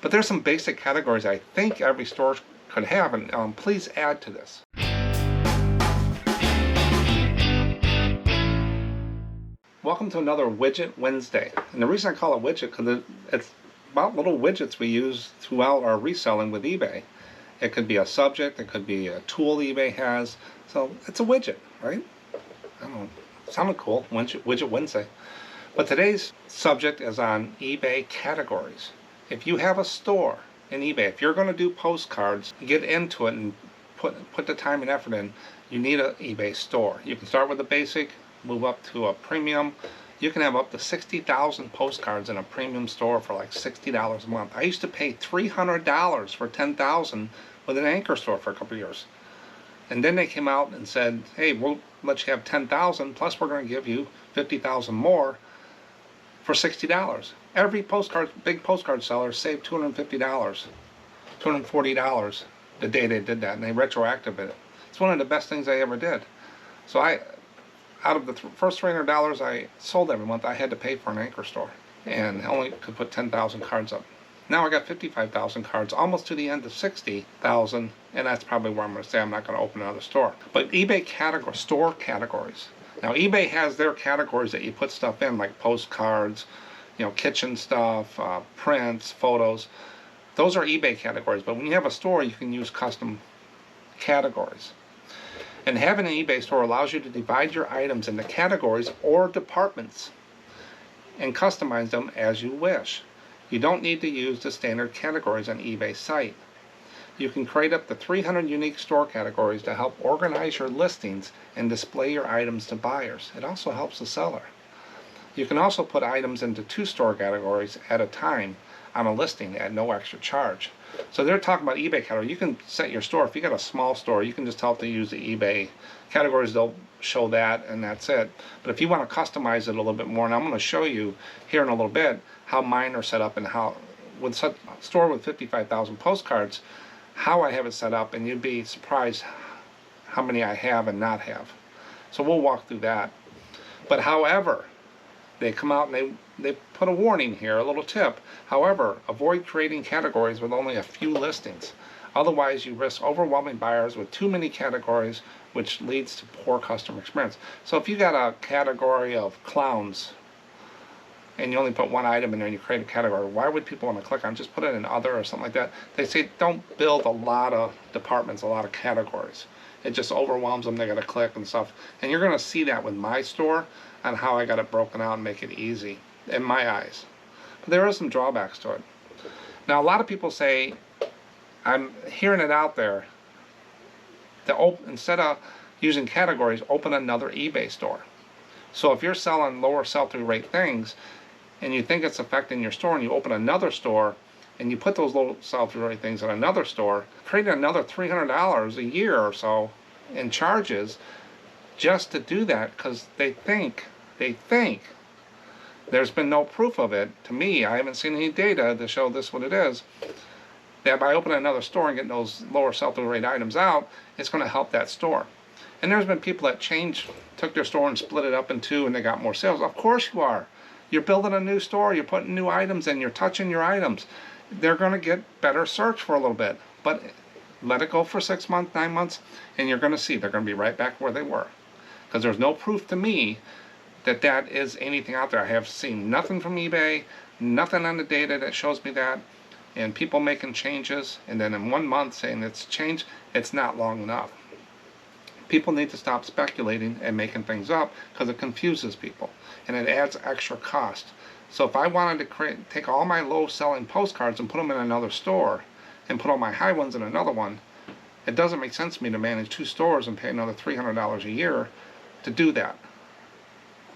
But there's some basic categories I think every store could have, and please add to this. Welcome to another Widget Wednesday. And the reason I call it widget because it's about little widgets we use throughout our reselling with eBay. It could be a subject, it could be a tool eBay has. So it's a widget, right? I don't know. Sounded cool, Widget Wednesday. But today's subject is on eBay categories. If you have a store in eBay, if you're going to do postcards, get into it and put the time and effort in, you need an eBay store. You can start with the basic, move up to a premium. You can have up to 60,000 postcards in a premium store for like $60 a month. I used to pay $300 for 10,000 with an anchor store for a couple of years. And then they came out and said, hey, we'll let you have 10,000, plus we're going to give you 50,000 more for $60. Every big postcard seller saved $250, $240 the day they did that, and they retroactive it. It's one of the best things I ever did. So out of the first $300 I sold every month, I had to pay for an anchor store, and I only could put 10,000 cards up. Now I got 55,000 cards, almost to the end of 60,000, and that's probably where I'm going to say I'm not going to open another store. But eBay store categories. Now eBay has their categories that you put stuff in, like postcards, kitchen stuff, prints, photos. Those are eBay categories. But when you have a store, you can use custom categories. And having an eBay store allows you to divide your items into categories or departments and customize them as you wish. You don't need to use the standard categories on eBay site. You can create up to 300 unique store categories to help organize your listings and display your items to buyers. It also helps the seller. You can also put items into 2 store categories at a time on a listing at no extra charge. So they're talking about eBay category. You can set your store. If you got a small store, you can just tell it to use the eBay categories. They'll show that, and that's it. But if you want to customize it a little bit more, and I'm going to show you here in a little bit how mine are set up and how, with such a store with 55,000 postcards, how I have it set up, and you'd be surprised how many I have and not have. So we'll walk through that. But however, they come out and they put a warning here, a little tip. However, avoid creating categories with only a few listings. Otherwise, you risk overwhelming buyers with too many categories, which leads to poor customer experience. So if you got a category of clowns and you only put one item in there and you create a category, why would people want to click on it? Just put it in other or something like that. They say don't build a lot of departments, a lot of categories. It just overwhelms them. They got to click and stuff. And you're going to see that with my store on how I got it broken out and make it easy in my eyes. But there are some drawbacks to it. Now, a lot of people say, I'm hearing it out there, instead of using categories, open another eBay store. So if you're selling lower sell-through rate things and you think it's affecting your store, and you open another store and you put those low sell-through rate things in another store, creating another $300 a year or so in charges just to do that, because they think there's been no proof of it. To me, I haven't seen any data to show this what it is, that by opening another store and getting those lower sell-through rate items out, it's going to help that store. And there's been people that took their store and split it up in 2 and they got more sales. Of course you are. You're building a new store, you're putting new items in, you're touching your items. They're going to get better search for a little bit. But let it go for 6 months, 9 months, and you're going to see they're going to be right back where they were. Because there's no proof to me that is anything out there. I have seen nothing from eBay, nothing on the data that shows me that, and people making changes, and then in 1 month saying it's changed. It's not long enough. People need to stop speculating and making things up, because it confuses people and it adds extra cost. So if I wanted to take all my low selling postcards and put them in another store and put all my high ones in another one, it doesn't make sense to me to manage 2 stores and pay another $300 a year to do that.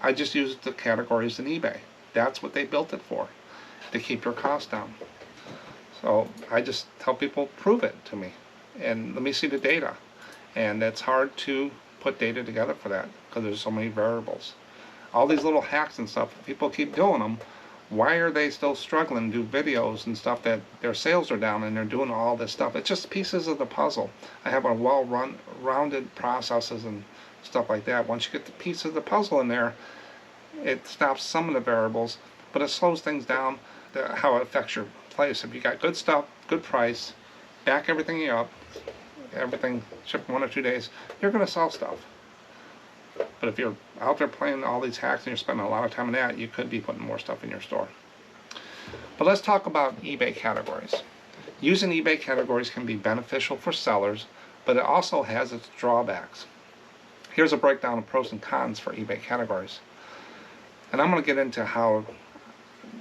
I just use the categories in eBay. That's what they built it for, to keep your costs down. So I just tell people, prove it to me and let me see the data. And it's hard to put data together for that because there's so many variables. All these little hacks and stuff, people keep doing them. Why are they still struggling to do videos and stuff that their sales are down and they're doing all this stuff? It's just pieces of the puzzle. I have a well-rounded processes and stuff like that. Once you get the piece of the puzzle in there, it stops some of the variables, but it slows things down, how it affects your place. If you got good stuff, good price, back everything up, everything shipped 1 or 2 days, you're going to sell stuff. But if you're out there playing all these hacks and you're spending a lot of time on that, you could be putting more stuff in your store. But let's talk about eBay categories. Using eBay categories can be beneficial for sellers, but it also has its drawbacks. Here's a breakdown of pros and cons for eBay categories. And I'm going to get into how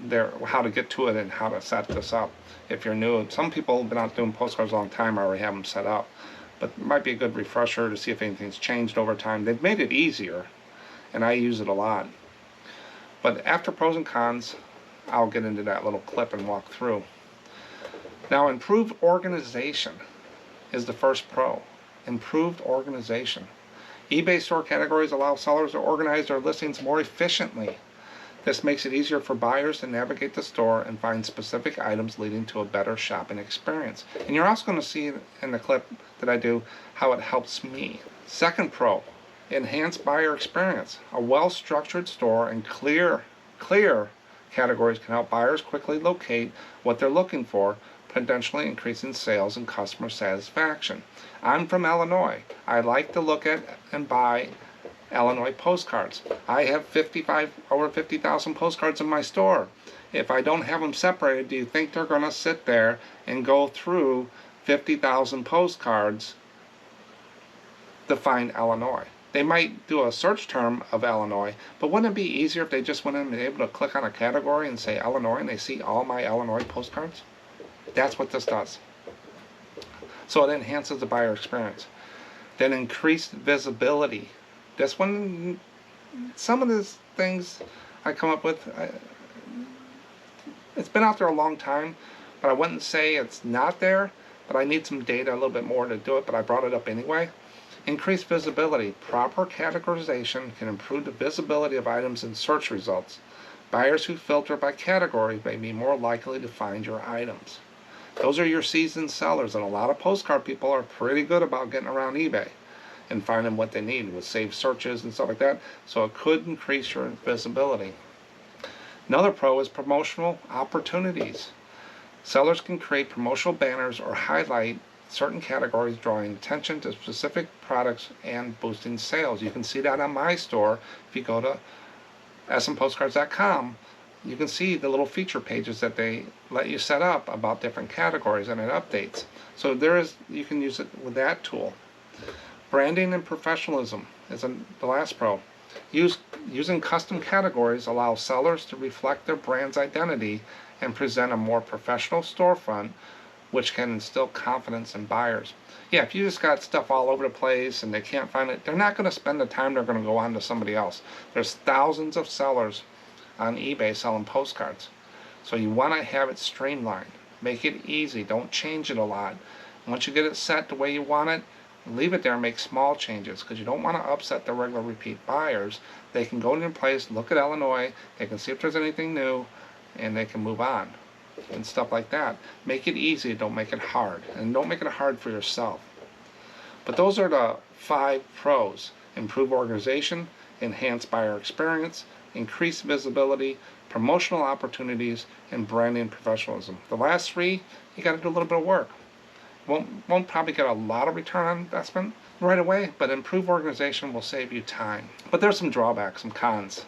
to get to it and how to set this up. If you're new, some people have been out doing postcards a long time, already have them set up. But it might be a good refresher to see if anything's changed over time. They've made it easier, and I use it a lot. But after pros and cons, I'll get into that little clip and walk through. Now, improved organization is the first pro. Improved organization. eBay store categories allow sellers to organize their listings more efficiently. This makes it easier for buyers to navigate the store and find specific items, leading to a better shopping experience. And you're also going to see in the clip that I do how it helps me. Second pro, enhanced buyer experience. A well-structured store and clear categories can help buyers quickly locate what they're looking for, potentially increasing sales and customer satisfaction. I'm from Illinois. I like to look at and buy Illinois postcards. I have over 50,000 postcards in my store. If I don't have them separated, do you think they're going to sit there and go through 50,000 postcards to find Illinois? They might do a search term of Illinois, but wouldn't it be easier if they just went in and able to click on a category and say Illinois and they see all my Illinois postcards? That's what this does. So it enhances the buyer experience. Then increased visibility. This one, some of these things I come up with, it's been out there a long time, but I wouldn't say it's not there, but I need some data a little bit more to do it, but I brought it up anyway. Increased visibility. Proper categorization can improve the visibility of items in search results. Buyers who filter by category may be more likely to find your items. Those are your seasoned sellers, and a lot of postcard people are pretty good about getting around eBay and finding what they need with saved searches and stuff like that, so it could increase your visibility. Another pro is promotional opportunities. Sellers can create promotional banners or highlight certain categories, drawing attention to specific products and boosting sales. You can see that on my store. If you go to SMPostcards.com, you can see the little feature pages that they let you set up about different categories, and it updates. So you can use it with that tool. Branding and professionalism is the last pro. Using custom categories allows sellers to reflect their brand's identity and present a more professional storefront, which can instill confidence in buyers. Yeah, if you just got stuff all over the place and they can't find it, they're not going to spend the time. They're going to go on to somebody else. There's thousands of sellers on eBay selling postcards. So you want to have it streamlined. Make it easy. Don't change it a lot. Once you get it set the way you want it, leave it there and make small changes, because you don't want to upset the regular repeat buyers. They can go in their place, look at Illinois, they can see if there's anything new, and they can move on and stuff like that. Make it easy, don't make it hard, and don't make it hard for yourself. But those are the 5 pros: improve organization, enhance buyer experience, increase visibility, promotional opportunities, and branding professionalism. The last 3, you got to do a little bit of work. Won't probably get a lot of return on investment right away, but improved organization will save you time. But there's some drawbacks, some cons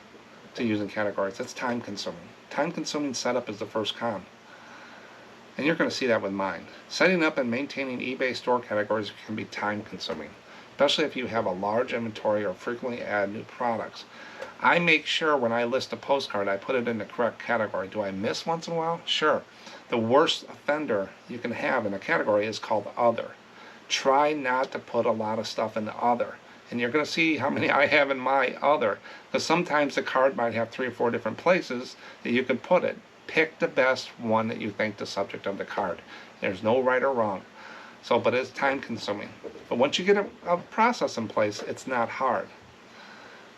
to using categories. It's time consuming. Time consuming setup is the first con. And you're going to see that with mine. Setting up and maintaining eBay store categories can be time consuming, especially if you have a large inventory or frequently add new products. I make sure when I list a postcard, I put it in the correct category. Do I miss once in a while? Sure. The worst offender you can have in a category is called other. Try not to put a lot of stuff in the other. And you're going to see how many I have in my other. Because sometimes the card might have 3 or 4 different places that you can put it. Pick the best one that you think the subject of the card. There's no right or wrong. But it's time consuming. But once you get a process in place, it's not hard.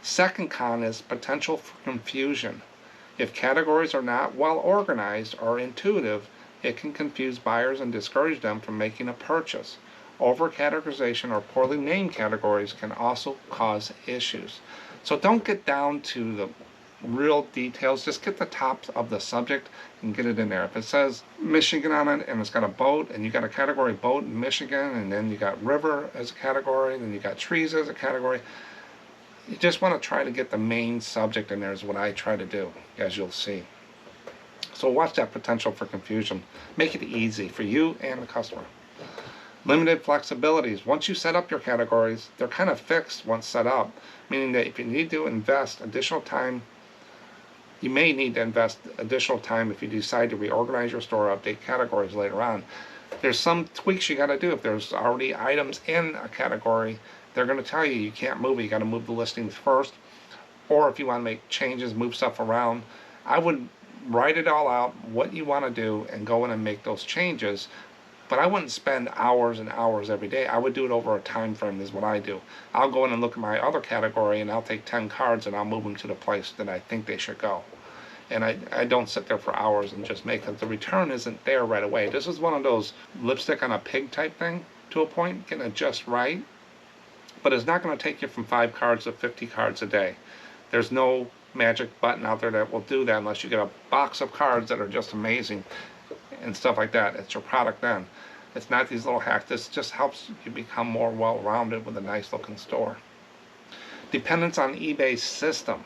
Second con is potential for confusion. If categories are not well organized or intuitive, it can confuse buyers and discourage them from making a purchase. Over-categorization or poorly named categories can also cause issues. So don't get down to the real details, just get the top of the subject and get it in there. If it says Michigan on it and it's got a boat and you got a category boat in Michigan, and then you got river as a category, then you got trees as a category, you just want to try to get the main subject in there is what I try to do, as you'll see. So watch that potential for confusion. Make it easy for you and the customer. Limited flexibilities. Once you set up your categories, they're kind of fixed once set up, meaning that if you need to invest additional time, you may need to invest additional time if you decide to reorganize your store, update categories later on. There's some tweaks you got to do. If there's already items in a category, they're going to tell you can't move it. You got to move the listings first. Or if you want to make changes, move stuff around, I would write it all out, what you want to do, and go in and make those changes. But I wouldn't spend hours and hours every day. I would do it over a time frame is what I do. I'll go in and look at my other category and I'll take 10 cards and I'll move them to the place that I think they should go. And I don't sit there for hours and just make them. The return isn't there right away. This is one of those lipstick on a pig type thing to a point, getting it just right. But it's not going to take you from 5 cards to 50 cards a day. There's no magic button out there that will do that unless you get a box of cards that are just amazing and stuff like that. It's your product then. It's not these little hacks. This just helps you become more well-rounded with a nice looking store. Dependence on eBay's system.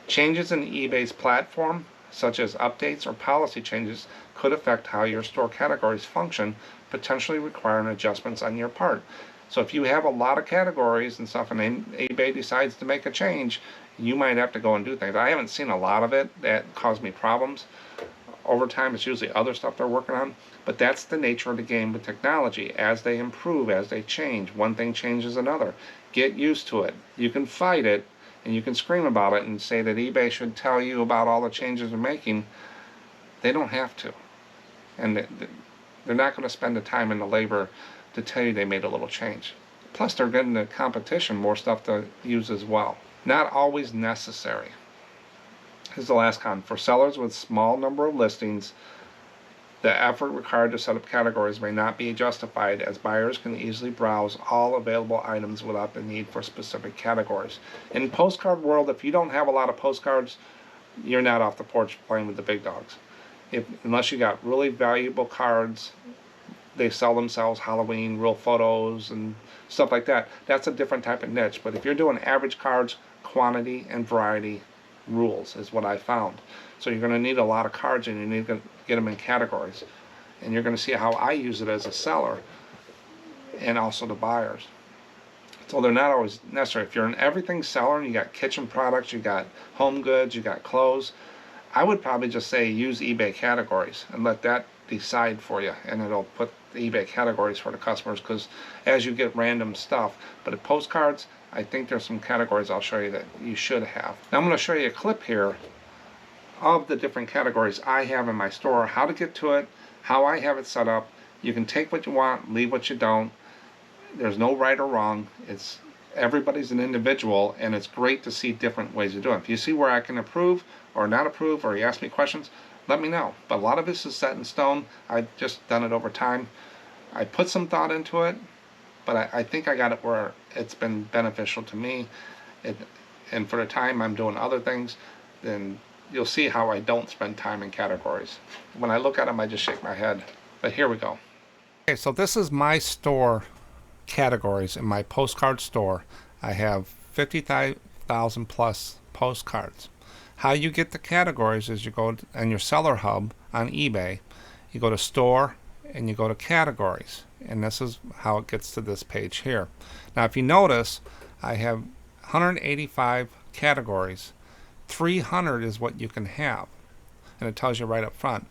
Changes in eBay's platform, such as updates or policy changes, could affect how your store categories function, potentially requiring adjustments on your part. So if you have a lot of categories and stuff and eBay decides to make a change, you might have to go and do things. I haven't seen a lot of it that caused me problems. Over time, it's usually other stuff they're working on, but that's the nature of the game with technology. As they improve, as they change, one thing changes another. Get used to it. You can fight it, and you can scream about it and say that eBay should tell you about all the changes they're making. They don't have to. And they're not going to spend the time and the labor to tell you they made a little change. Plus, they're getting the competition more stuff to use as well. Not always necessary. Here's the last con. For sellers with small number of listings, the effort required to set up categories may not be justified, as buyers can easily browse all available items without the need for specific categories. In postcard world, if you don't have a lot of postcards, you're not off the porch playing with the big dogs. Unless you got really valuable cards, they sell themselves Halloween, real photos, and stuff like that. That's a different type of niche. But if you're doing average cards, quantity and variety rules is what I found. So you're going to need a lot of cards, and you need to get them in categories. And you're going to see how I use it as a seller and also the buyers. So they're not always necessary. If you're an everything seller and you got kitchen products, you got home goods, you got clothes, I would probably just say use eBay categories and let that decide for you, and it'll put the eBay categories for the customers, because as you get random stuff. But at postcards, I think there's some categories I'll show you that you should have. Now I'm going to show you a clip here of the different categories I have in my store, how to get to it, how I have it set up. You can take what you want, leave what you don't. There's no right or wrong. Everybody's an individual, and it's great to see different ways of doing it. If you see where I can approve or not approve, or you ask me questions, let me know. But a lot of this is set in stone. I've just done it over time. I put some thought into it, but I think I got it where it's been beneficial to me. And for the time I'm doing other things, then you'll see how I don't spend time in categories. When I look at them, I just shake my head. But here we go. Okay, so this is my store categories in my postcard store. I have 50,000 plus postcards. How you get the categories is you go on your seller hub on eBay, you go to store and you go to categories, and this is how it gets to this page here. Now if you notice, I have 185 categories. 300 is what you can have, and it tells you right up front.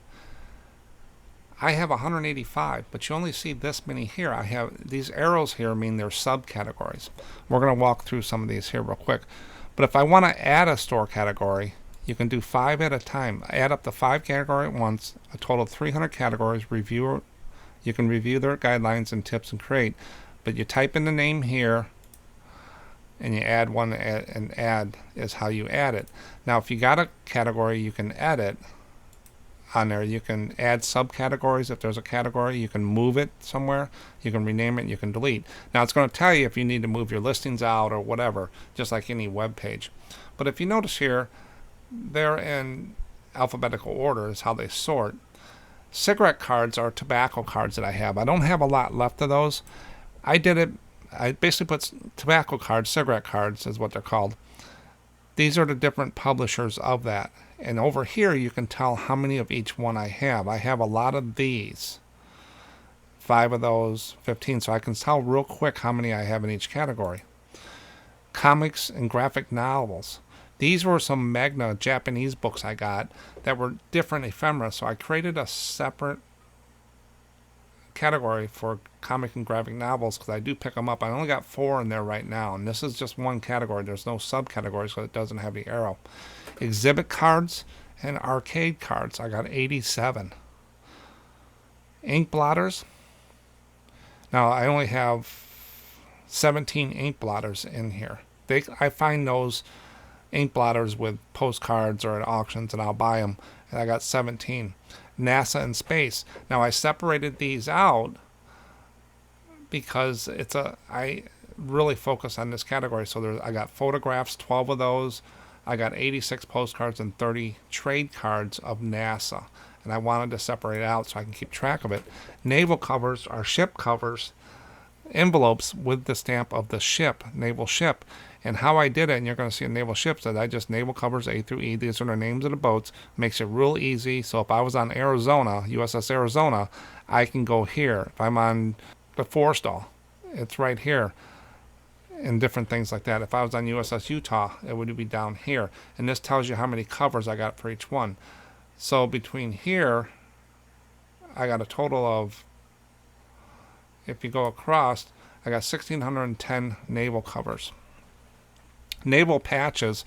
I have 185, but you only see this many here. I have these arrows here mean they're subcategories. We're going to walk through some of these here real quick. But if I want to add a store category, you can do 5 at a time. Add up the 5 categories at once, a total of 300 categories. You can review their guidelines and tips and create. But you type in the name here, and you add one, and add is how you add it. Now if you got a category you can edit on there, you can add subcategories. If there's a category, you can move it somewhere, you can rename it, you can delete. Now it's going to tell you if you need to move your listings out or whatever, just like any web page. But if you notice here, they're in alphabetical order is how they sort. Cigarette cards are tobacco cards that I have. I don't have a lot left of those. I basically put tobacco cards, cigarette cards is what they're called. These are the different publishers of that. And over here you can tell how many of each one I have. I have a lot of these. 5 of those, 15. So I can tell real quick how many I have in each category. Comics and graphic novels. These were some Magna Japanese books I got that were different ephemera. So I created a separate category for comic and graphic novels because I do pick them up. I only got 4 in there right now, and this is just one category. There's no subcategories because it doesn't have the arrow. Exhibit cards and arcade cards, I got 87. Ink blotters. Now I only have 17 ink blotters in here. I find those ink blotters with postcards or at auctions, and I'll buy them. And I got 17. NASA and space. Now I separated these out because I really focus on this category. So I got photographs, 12 of those. I got 86 postcards and 30 trade cards of NASA. And I wanted to separate it out so I can keep track of it. Naval covers are ship covers, envelopes with the stamp of the ship, naval ship. And how I did it, and you're going to see in naval ships, that I just naval covers A through E. These are the names of the boats. Makes it real easy. So if I was on Arizona, USS Arizona, I can go here. If I'm on the Forrestal, it's right here. And different things like that. If I was on USS Utah, it would be down here. And this tells you how many covers I got for each one. So between here, I got a total of, if you go across, I got 1,610 naval covers. Naval patches.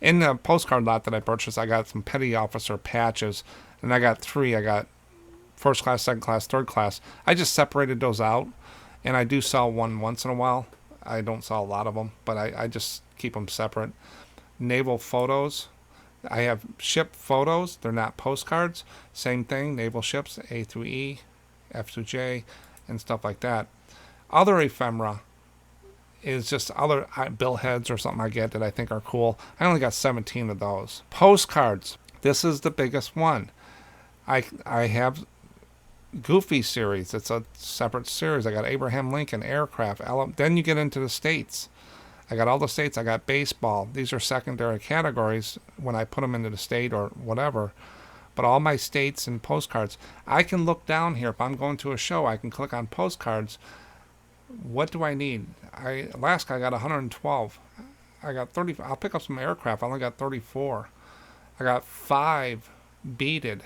In the postcard lot that I purchased, I got some petty officer patches, and I got 3. I got first class, second class, third class. I just separated those out, and I do sell one once in a while. I don't sell a lot of them, but I just keep them separate. Naval photos. I have ship photos. They're not postcards. Same thing, naval ships, A through E, F through J, and stuff like that. Other ephemera is just other billheads or something I get that I think are cool. I only got 17 of those. Postcards. This is the biggest one. I have Goofy series. It's a separate series. I got Abraham Lincoln, aircraft. Then you get into the states. I got all the states. I got baseball. These are secondary categories when I put them into the state or whatever. But all my states and postcards. I can look down here. If I'm going to a show, I can click on postcards. What do I need? Alaska, I got 112. I got 30. I'll pick up some aircraft. I only got 34. I got 5 beaded.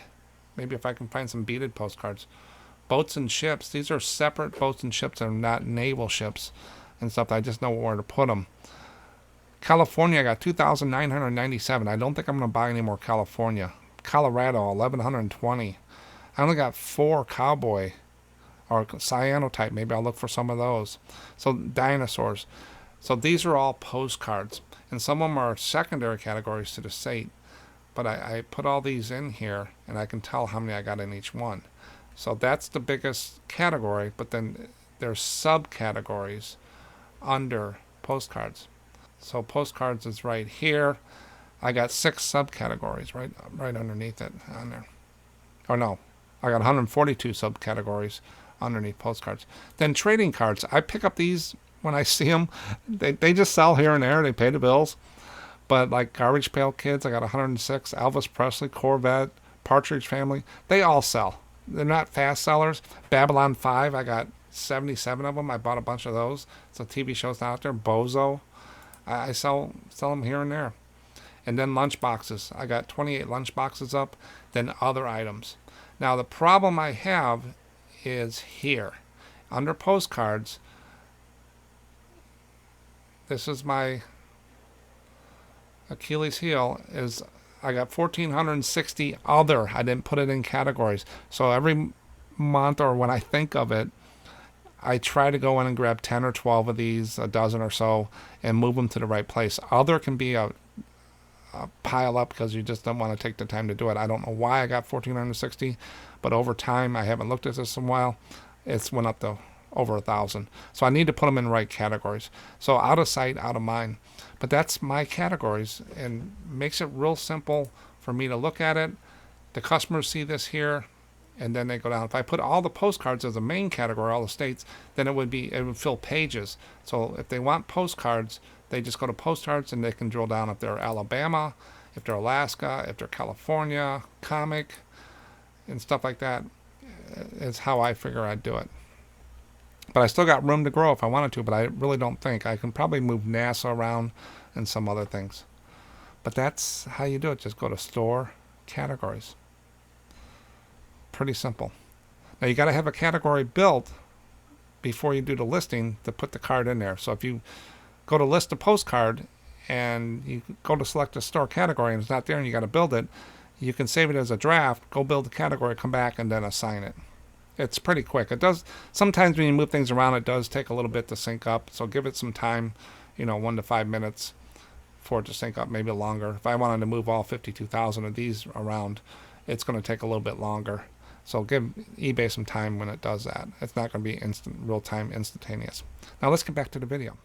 Maybe if I can find some beaded postcards. Boats and ships. These are separate boats and ships. They're not naval ships and stuff. I just know where to put them. California, I got 2,997. I don't think I'm going to buy any more California. Colorado, 1,120. I only got 4 cowboy or cyanotype. Maybe I'll look for some of those. So dinosaurs. So these are all postcards. And some of them are secondary categories to the state. But I put all these in here, and I can tell how many I got in each one. So that's the biggest category, but then there's subcategories under postcards. So postcards is right here. I got 6 subcategories right underneath it on there. Or no, I got 142 subcategories underneath postcards. Then trading cards. I pick up these when I see them. They just sell here and there. They pay the bills. But like Garbage Pail Kids, I got 106. Elvis Presley, Corvette, Partridge Family, they all sell. They're not fast sellers. Babylon 5, I got 77 of them. I bought a bunch of those. So TV shows out there. Bozo, I sell them here and there. And then lunch boxes. I got 28 lunch boxes up. Then other items. Now the problem I have is here. Under postcards, this is my Achilles heel, is I got 1,460 other. I didn't put it in categories. So every month, or when I think of it, I try to go in and grab 10 or 12 of these, a dozen or so, and move them to the right place. Other can be a pile up because you just don't want to take the time to do it. I don't know why I got 1,460, but over time, I haven't looked at this in a while, it's went up to over 1,000. So I need to put them in the right categories. So out of sight, out of mind. But that's my categories, and makes it real simple for me to look at it. The customers see this here, and then they go down. If I put all the postcards as a main category, all the states, then it would fill pages. So if they want postcards, they just go to postcards and they can drill down if they're Alabama, if they're Alaska, if they're California, comic, and stuff like that. Is how I figure I'd do it. But I still got room to grow if I wanted to, but I really don't think. I can probably move NASA around and some other things. But that's how you do it. Just go to store, categories. Pretty simple. Now you got to have a category built before you do the listing to put the card in there. So if you go to list a postcard and you go to select a store category and it's not there and you got to build it, you can save it as a draft, go build the category, come back, and then assign it. It's pretty quick. It does, sometimes when you move things around, it does take a little bit to sync up. So give it some time, 1 to 5 minutes for it to sync up, maybe longer. If I wanted to move all 52,000 of these around, it's going to take a little bit longer. So give eBay some time when it does that. It's not going to be instant, real-time, instantaneous. Now let's get back to the video.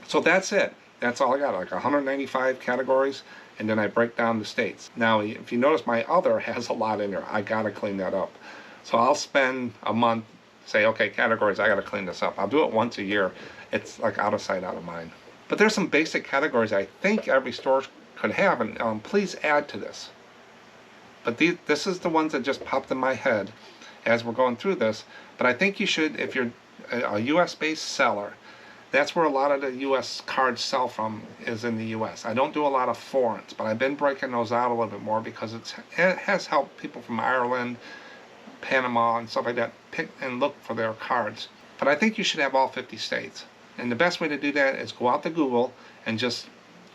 So that's it. That's all I got, like 195 categories, and then I break down the states. Now, if you notice, my other has a lot in there. I got to clean that up. So I'll spend a month, say, okay, categories, I got to clean this up. I'll do it once a year. It's like out of sight, out of mind. But there's some basic categories I think every store could have, and please add to this. But this is the ones that just popped in my head as we're going through this. But I think you should, if you're a U.S.-based seller, that's where a lot of the U.S. cards sell from, is in the U.S. I don't do a lot of foreigns, but I've been breaking those out a little bit more because it has helped people from Ireland, Panama, and stuff like that pick and look for their cards. But I think you should have all 50 states. And the best way to do that is go out to Google and just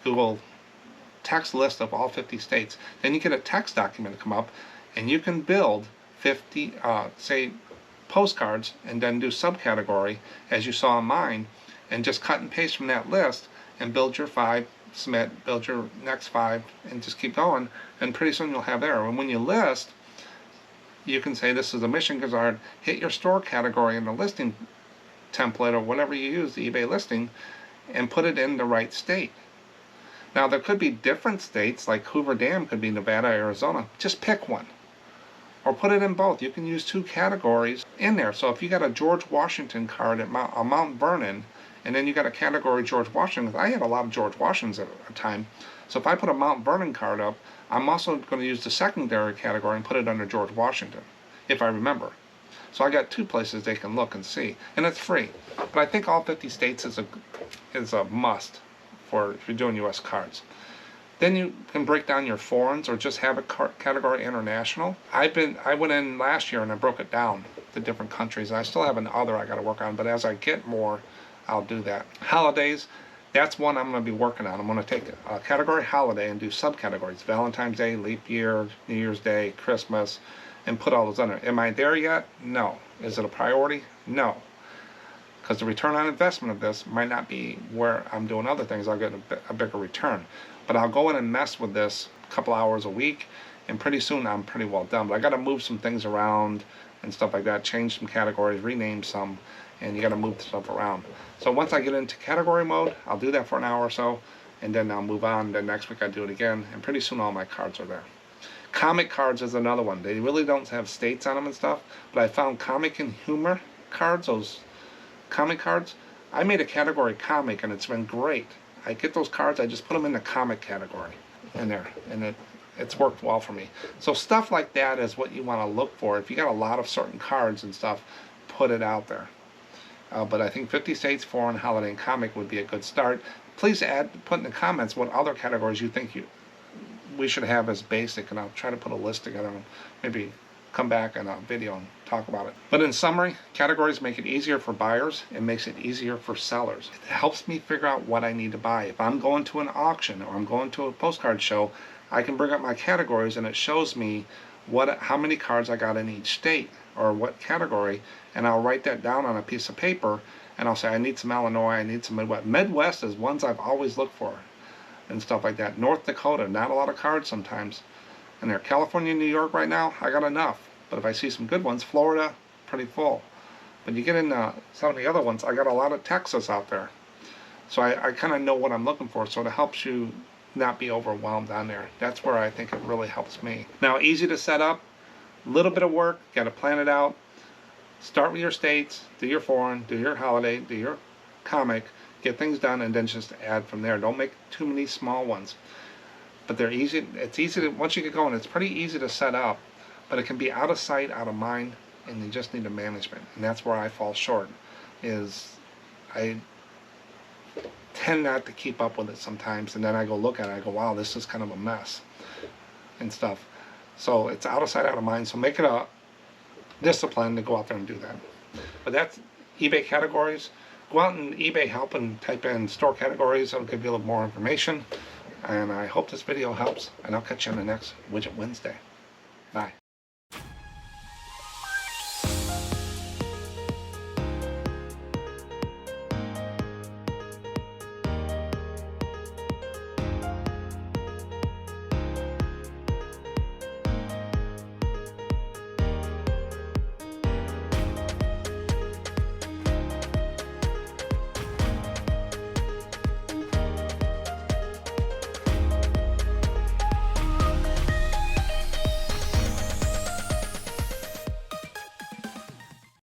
Google text list of all 50 states. Then you get a text document to come up, and you can build 50, say, postcards, and then do subcategory, as you saw in mine, and just cut and paste from that list and build your 5, submit, build your next 5, and just keep going, and pretty soon you'll have there. And when you list, you can say this is a mission card, hit your store category in the listing template or whatever you use, the eBay listing, and put it in the right state. Now there could be different states, like Hoover Dam could be Nevada, Arizona. Just pick one. Or put it in both. You can use 2 categories in there. So if you got a George Washington card at Mount Vernon, and then you got a category George Washington, I had a lot of George Washingtons at a time. So if I put a Mount Vernon card up, I'm also going to use the secondary category and put it under George Washington, if I remember. So I got 2 places they can look and see, and it's free. But I think all 50 states is a must for if you're doing U.S. cards. Then you can break down your foreigns or just have a category international. I went in last year and I broke it down to different countries. I still have an other I got to work on, but as I get more, I'll do that. Holidays. That's one I'm going to be working on. I'm going to take a category holiday and do subcategories. Valentine's Day, Leap Year, New Year's Day, Christmas, and put all those under. Am I there yet? No. Is it a priority? No. Because the return on investment of this might not be where I'm doing other things. I'll get a bigger return. But I'll go in and mess with this a couple hours a week, and pretty soon I'm pretty well done. But I got to move some things around and stuff like that, change some categories, rename some, and you got to move stuff around. So once I get into category mode, I'll do that for an hour or so, and then I'll move on. Then next week I do it again, and pretty soon all my cards are there. Comic cards is another one. They really don't have states on them and stuff, but I found comic and humor cards, those comic cards. I made a category comic, and it's been great. I get those cards, I just put them in the comic category in there, and it's worked well for me. So stuff like that is what you want to look for. If you got a lot of certain cards and stuff, put it out there. But I think 50 states, foreign, holiday, and comic would be a good start. Please put in the comments what other categories you think we should have as basic, and I'll try to put a list together and maybe come back in a video and talk about it. But in summary, categories make it easier for buyers. It makes it easier for sellers. It helps me figure out what I need to buy. If I'm going to an auction or I'm going to a postcard show, I can bring up my categories, and it shows me how many cards I got in each state or what category, and I'll write that down on a piece of paper, and I'll say I need some Illinois, I need some Midwest. Midwest is ones I've always looked for and stuff like that. North Dakota, not a lot of cards sometimes. And there, California, New York right now, I got enough. But if I see some good ones, Florida, pretty full. When you get into some of the other ones, I got a lot of Texas out there. So I kind of know what I'm looking for, so it helps you not be overwhelmed on there. That's where I think it really helps me. Now, easy to set up, a little bit of work, got to plan it out. Start with your states, do your foreign, do your holiday, do your comic, get things done, and then just add from there. Don't make too many small ones. But they're easy. It's easy to, once you get going, it's pretty easy to set up, but it can be out of sight, out of mind, and you just need a management. And that's where I fall short, is I tend not to keep up with it sometimes, and then I go look at it, I go, wow, this is kind of a mess and stuff. So it's out of sight, out of mind. So make it a discipline to go out there and do that. But that's eBay categories. Go out and eBay help and type in store categories. It'll give you a little more information. And I hope this video helps, and I'll catch you on the next Widget Wednesday. Bye.